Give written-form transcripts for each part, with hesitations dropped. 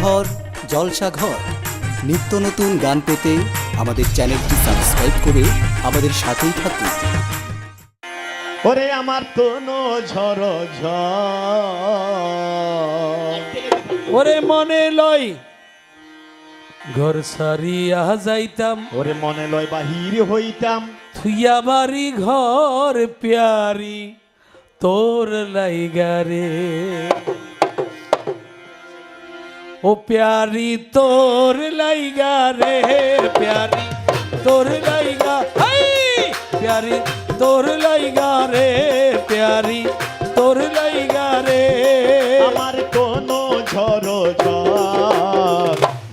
ঘর জলসা ঘর নিত্য নতুন গান পেতে আমাদের চ্যানেলটি সাবস্ক্রাইব করে আমাদের সাথেই থাকুন। ওরে আমার তনু ঝড় ওরে মনে লয় ঘর সারিয়া যাইতাম, ওরে মনে লয় বাহির হইতাম, থুইয়া বাড়ি ঘর প্যারি তোর লাইগারে। ও প্যারি তোর লাইগারে, প্যারি তোর লাইগা, হাই প্যারি তোর লাইগারে, প্যারি তোর লাইগারে। আমার তনু ঝড়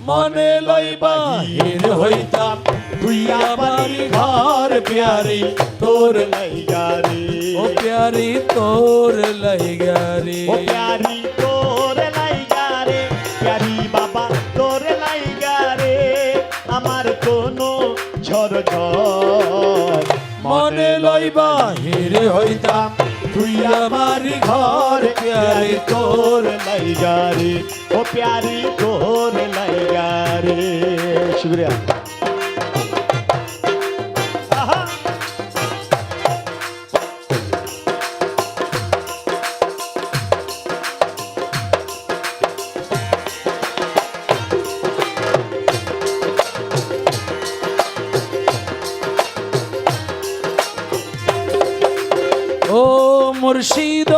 মনে লই বাহির হইতাম, তুইয়া বাড়ি ঘর প্যারি তোর লাইগারে। ও প্যারি তোর লাইগারে, ও প্যারি তোর লাইগারে, প্যারি বাবা তোর লাইগারে। আমার তনু ঝড় মনে লই বাহির হইতাম, তুই আমার ঘর প্যারি তোর লাইগারে। ও প্যারি তোর লাইগারে। শুক্রিয়া। ও মুর্শিদ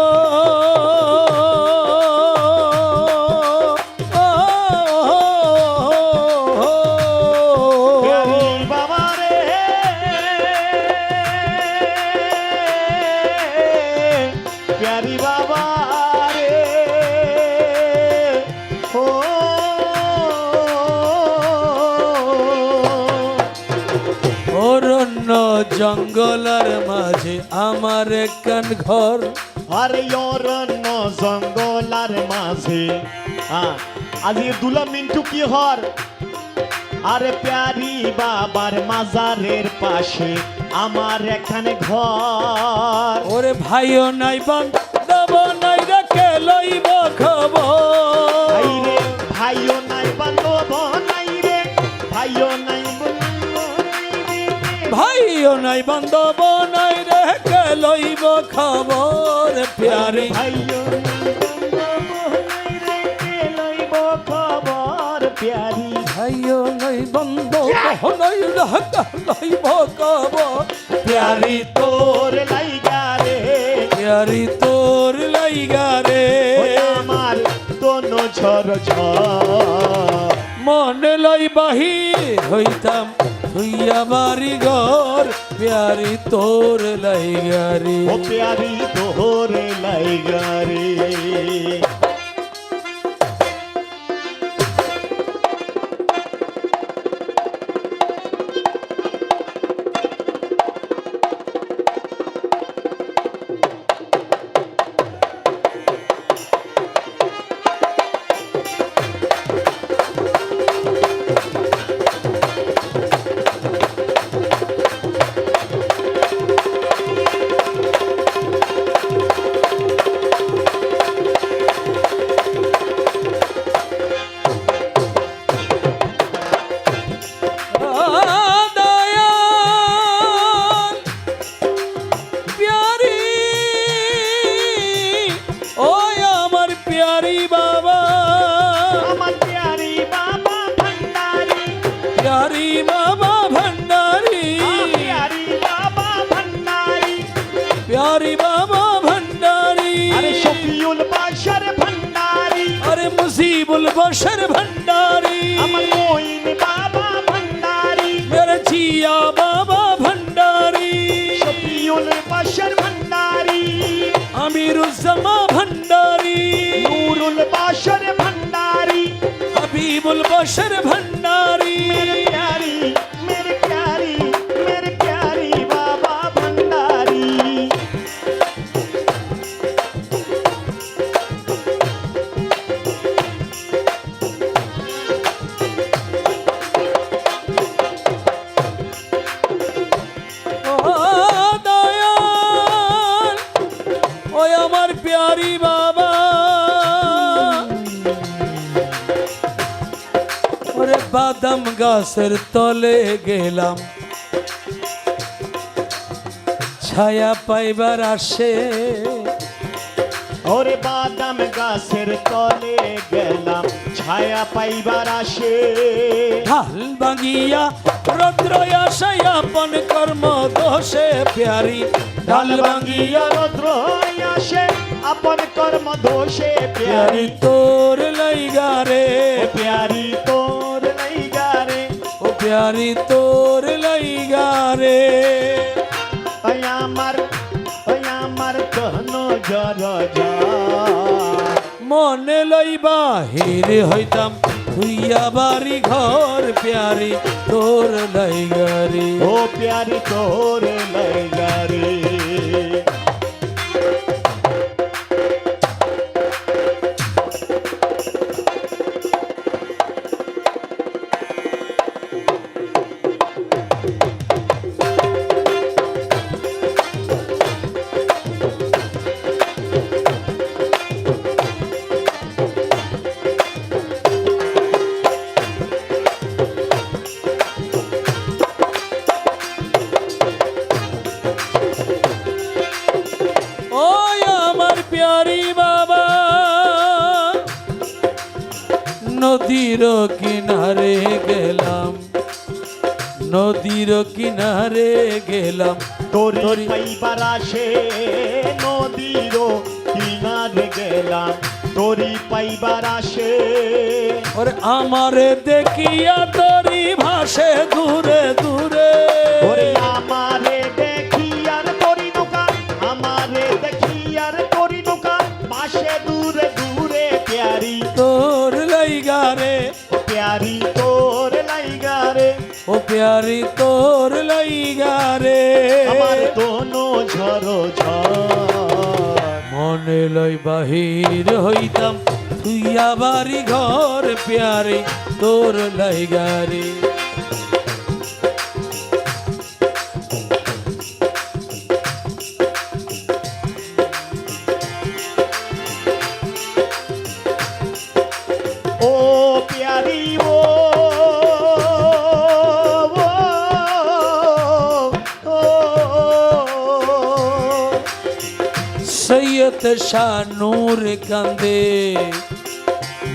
প্যারি বাবা রে, ও অরণ্য জঙ্গলের মাঝে আমার কান ঘর। আরে অরণ্য জঙ্গলার মাঝে আজি দুলা মিন্টু কি হর। আরে প্যারি বাবার মাজারের পাশে আমার এখানে ঘর। ওরে ভাইও নাই বান্ধব নাই রেখে লইব খবর। ভাইরে ভাইও নাই বান্ধব নাই রে, ভাইও নাই ভাইও নাই বান্ধব নাই রেখে লইব খবর। প্যারি ভাইও লইব খবর। প্যারি ভাইও নাই বান্ধব নাই রেখে লইব খবর। প্যারি তোর লাইগারে, প্যারি তোর লাইগারে। আমার তনু ঝড় মনে লই বাহির হইতাম, তুইয়া বাড়ি ঘর প্যারি তোর লাইগারে। ও প্যারি তোর লাইগারে। प्यारी बाबा भंडारी, प्यारी बाबा भंडारी, प्यारी बाबा भंडारी। अरे शफीउल बशर भंडारी, अरे मुसीबुल बशर भंडारी। अमर मोइन बाबा भंडारी, मेरे जिया बाबा भंडारी। शफीउल बशर भंडारी, अमीरुज़्ज़मा भंडारी, नूरुल बशर भंडारी, हबीबुल बशर भंडारी। मेरे प्यारी बाबा भंडारी। বাদাম গাছের তলে গেলাম ছায়া পাইবার আসে ওরে বাদাম গাছের তলে গেলাম ছায়া পাইবার আসে ঢাল ভাঙিয়া রৌদ্র আসাই আপন কর্ম দোষে প্যারি ঢাল ভাঙিয়া রৌদ্র আসে আপন কর্ম দোষে প্যারি প্যারি তোর লাইগা রে প্যারি তোর লাইগা রে ও প্যারি তোর লাইগা রে ওই আমার কহন জর মনে লই বাহির হইতাম তুইয়া বাড়ি ঘর প্যারি তোর লাইগা রে ও প্যারি তোর লাইগা রে ওই আমার প্যারি বাবা নদীর কিনারে গেলাম নদীর কিনারে গেলাম তোরি পাইবার আসে নদীর কিনারে গেলাম তোরি পাইবার আসে ওরে আমারে দেখিয়া তরি ভাসে দূরে দূরে ওরে আমারে দেখি আর তোরি নৌকা আমারে দেখি আর তোরি নৌকা পাশে দূরে দূরে প্যারি তোর লাইগা রে প্যারি তোর লাইগা রে ও প্যারি তোর লাইগা রে আমার দোনো ঝরো ঝর মনে লই বাহির হইতাম তুইয়া বাড়ি ঘর প্যারি তোর লাইগা রে ও প্যারি ও সৈয়দ শাহ নূর কান্দে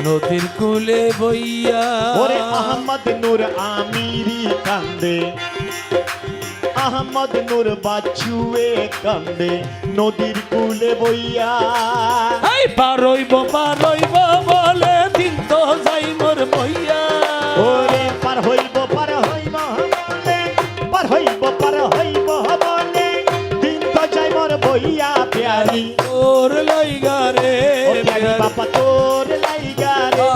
নদীর কুলে বইয়া ওরে আহমদ নূর আমিরি কান্দে আহমদ নূর বাচুয়ে কান্দে নদীর কুলে বইয়া এই পারইব বলে দিন তো যাই মোর বইয়া ওরে পার হইব বলে পার হইব বলে দিন তো যাই মোর বইয়া প্যারি তোর লাইগা রে ও প্যারি বাবা তোর লাইগা রে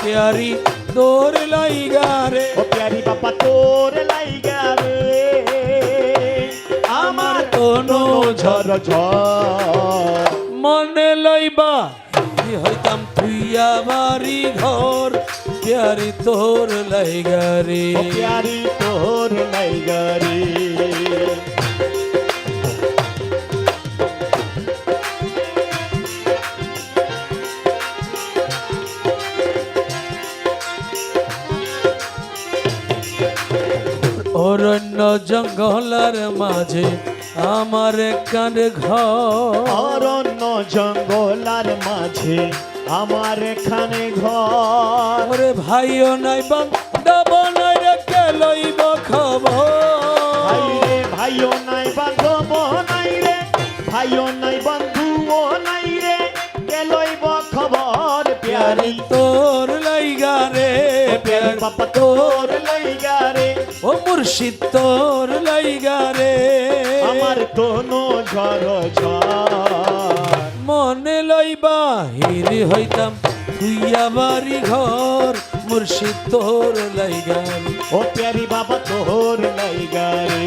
প্যারি তোর লাইগা রে ও প্যারি বাবা তোর লাইগা রে আমার কোনো ঝর ঝর মনে লইবা হইতাম তুইয়া বাড়ি ঘর প্যারি তোর লাইগা রে ও প্যারি তোর লাইগা রে অরণ্য জঙ্গলার মাঝে আমার কান ঘর অরণ্য জঙ্গলার মাঝে আমার এখানে ঘর ওরে ভাইও নাই বান্ধব নাই রে কে লইব খবর ভাইরে ভাইও নাই বান্ধব নাই রে ভাইও নাই বন্ধুও নাই রে কে লইব খবর প্যারি তোর লাইগা রে প্যারি বাবা তোর লাইগা রে ও মুর্শিদ তোর লাইগা রে আমার কোনো ঝর ঝর মনে লইবা হিরি হইতাম তুইয়া বাড়ি ঘর মুর্শিদ তোর লাইগা রে ও প্যারি বাবা তোর লাইগা রে